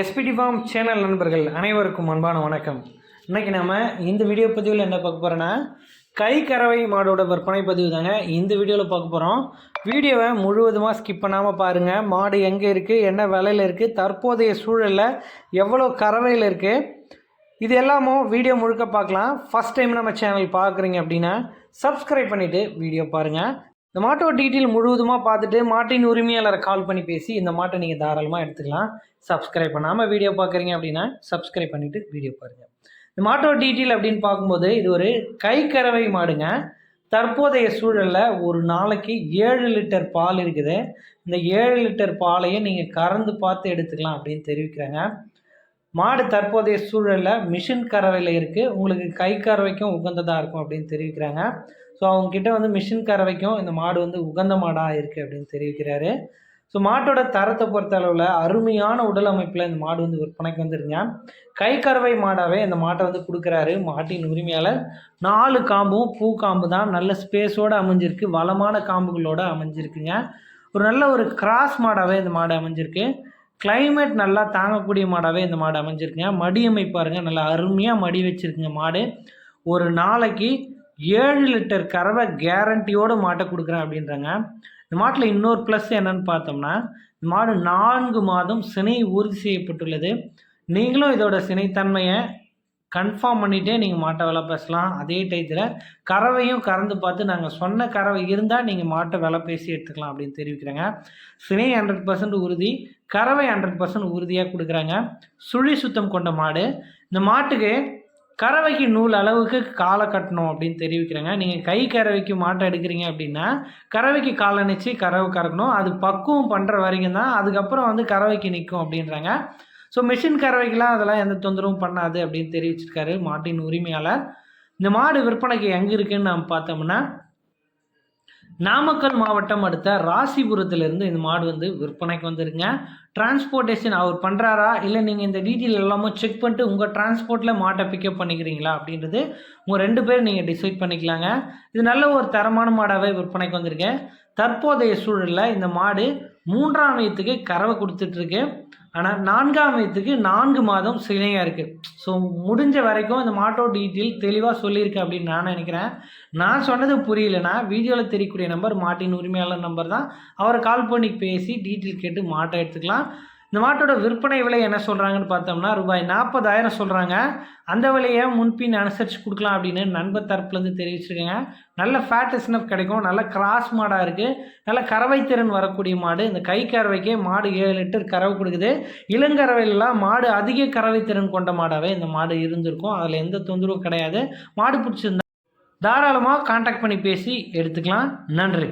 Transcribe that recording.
SPD form channel நண்பர்கள் அனைவருக்கும் அன்பான வணக்கம். இன்றைக்கி நம்ம இந்த வீடியோ பதிவில் என்ன பார்க்க போகிறோன்னா, கை கறவை மாடோட விற்பனை பதிவு தாங்க இந்த வீடியோவில் பார்க்க போகிறோம். வீடியோவை முழுவதுமாக ஸ்கிப் பண்ணாமல் பாருங்கள். மாடு எங்கே இருக்குது, என்ன விலையில் இருக்குது, தற்போதைய சூழலில் எவ்வளோ கறவையில் இருக்குது, இது எல்லாமும் வீடியோ முழுக்க பார்க்கலாம். ஃபஸ்ட் டைம் நம்ம சேனல் பார்க்குறீங்க அப்படின்னா சப்ஸ்கிரைப் பண்ணிவிட்டு வீடியோ பாருங்கள். இந்த மாட்டோட டீட்டெயில் முழுவதுமாக பார்த்துட்டு மாட்டின் உரிமையாளரை கால் பண்ணி பேசி இந்த மாட்டை நீங்கள் தாராளமாக எடுத்துக்கலாம். சப்ஸ்கிரைப் பண்ணாமல் வீடியோ பார்க்குறீங்க அப்படின்னா சப்ஸ்கிரைப் பண்ணிவிட்டு வீடியோ பாருங்கள். இந்த மாட்டோட டீட்டெயில் அப்படின்னு பார்க்கும்போது இது ஒரு கை கறவை மாடுங்க. தற்போதைய சூழலில் ஒரு நாளைக்கு 7 லிட்டர் பால் இருக்குது. இந்த 7 லிட்டர் பாலையும் நீங்கள் கறந்து பார்த்து எடுத்துக்கலாம் அப்படின்னு தெரிவிக்கிறாங்க. மாடு தற்போதைய சூழலில் மிஷின் கறவையில் இருக்குது. உங்களுக்கு கை கறவைக்கும் உகந்ததாக இருக்கும் அப்படின்னு தெரிவிக்கிறாங்க. ஸோ அவங்கக்கிட்ட வந்து மிஷின் கறவைக்கும் இந்த மாடு வந்து உகந்த மாடாக இருக்குது அப்படின்னு தெரிவிக்கிறாரு. ஸோ மாட்டோட தரத்தை பொறுத்த அளவில் அருமையான உடல் அமைப்பில் இந்த மாடு வந்து விற்பனைக்கு வந்துருங்க. கை கறவை மாடாகவே இந்த மாட்டை வந்து கொடுக்குறாரு மாட்டின் உரிமையாளர். 4 காம்பும் பூ காம்பு தான், நல்ல ஸ்பேஸோடு அமைஞ்சிருக்கு, வளமான காம்புகளோடு அமைஞ்சிருக்குங்க. ஒரு நல்ல ஒரு கிராஸ் மாடாகவே இந்த மாடு அமைஞ்சிருக்கு. கிளைமேட் நல்லா தாங்கக்கூடிய மாடாகவே இந்த மாடு அமைஞ்சிருக்குங்க. மடி அமைப்பாருங்க, நல்லா அருமையாக மடி வச்சுருக்குங்க மாடு. ஒரு நாளைக்கு 7 லிட்டர் கறவை கேரண்டியோடு மாட்டை கொடுக்குறேன் அப்படின்றாங்க. இந்த மாட்டில் இன்னொரு ப்ளஸ் என்னன்னு பார்த்தோம்னா, இந்த மாடு 4 மாதம் சினை உறுதி செய்யப்பட்டுள்ளது. நீங்களும் இதோட சினைத்தன்மையை கன்ஃபார்ம் பண்ணிகிட்டே நீங்கள் மாட்டை விலை பேசலாம். அதே டயத்தில் கறவையும் கறந்து பார்த்து நாங்கள் சொன்ன கறவை இருந்தால் நீங்கள் மாட்டை விலை பேசி எடுத்துக்கலாம் அப்படின்னு தெரிவிக்கிறாங்க. சினை 100% உறுதி, கறவை 100% உறுதியாக கொடுக்குறாங்க. சுழி சுத்தம் கொண்ட மாடு. இந்த மாட்டுக்கு கறவைக்கு நூல் அளவுக்கு காலை கட்டணும் அப்படின்னு தெரிவிக்கிறாங்க. நீங்கள் கை கறவைக்கு மாட்டை எடுக்கிறீங்க அப்படின்னா கறவைக்கு காலை நிச்சு கறவை கறக்கணும். அது பக்குவம் பண்ணுற வரைக்கும் தான், அதுக்கப்புறம் வந்து கறவைக்கு நிற்கும் அப்படின்றாங்க. ஸோ மிஷின் கறவைக்கெலாம் அதெல்லாம் எந்த தொந்தரவும் பண்ணாது அப்படின்னு தெரிவிச்சிருக்காரு மாட்டின் உரிமையாளர். இந்த மாடு விற்பனைக்கு எங்கே இருக்குதுன்னு நம்ம பார்த்தோம்னா, நாமக்கல் மாவட்டம் அடுத்த ராசிபுரத்திலிருந்து இந்த மாடு வந்து விற்பனைக்கு வந்துருங்க. டிரான்ஸ்போர்ட்டேஷன் அவர் பண்ணுறாரா, இல்லை நீங்கள் இந்த டீட்டெயில் எல்லாமே செக் பண்ணிட்டு உங்கள் டிரான்ஸ்போர்ட்டில் மாட்டை பிக்கப் பண்ணிக்கிறீங்களா அப்படின்றது உங்கள் 2 பேர் நீங்கள் டிசைட் பண்ணிக்கலாங்க. இது நல்ல ஒரு தரமான மாடாகவே விற்பனைக்கு வந்திருக்கேன். தற்போதைய சூழலில் இந்த மாடு 3ஆம் வயதுக்கு கறவை கொடுத்துட்ருக்கு. ஆனால் 4ஆம் வயதுக்கு 4 மாதம் சினையாக இருக்குது. ஸோ முடிஞ்ச வரைக்கும் இந்த மாட்டோட டீட்டெயில் தெளிவாக சொல்லியிருக்கேன் அப்படின்னு நான் நினைக்கிறேன். நான் சொன்னது புரியலைன்னா வீடியோவில் தெரியக்கூடிய நம்பர் மாட்டின் உரிமையாளர் நம்பர் தான். அவரை கால் பண்ணி பேசி டீட்டெயில் கேட்டு மாட்டை எடுத்துக்கலாம். இந்த மாட்டோட விற்பனை விலை என்ன சொல்கிறாங்கன்னு பார்த்தோம்னா ரூபாய் 40,000 சொல்கிறாங்க. அந்த விலையை முன்பின் அனுசரித்து கொடுக்கலாம் அப்படின்னு நண்பர் தரப்புலேருந்து தெரிவிச்சிருக்கேங்க. நல்ல ஃபேட் ஸ்னப் கிடைக்கும், நல்ல கிராஸ் மாடாக இருக்குது, நல்ல கறவை திறன் வரக்கூடிய மாடு. இந்த கை கறவைக்கே மாடு 7 லிட்டர் கறவை கொடுக்குது. இளங்கறவையிலாம் மாடு அதிக கறவை திறன் கொண்ட மாடாகவே இந்த மாடு இருந்திருக்கும். அதில் எந்த தொந்தரவும் கிடையாது. மாடு பிடிச்சிருந்தா தாராளமாக கான்டாக்ட் பண்ணி பேசி எடுத்துக்கலாம். நன்றி.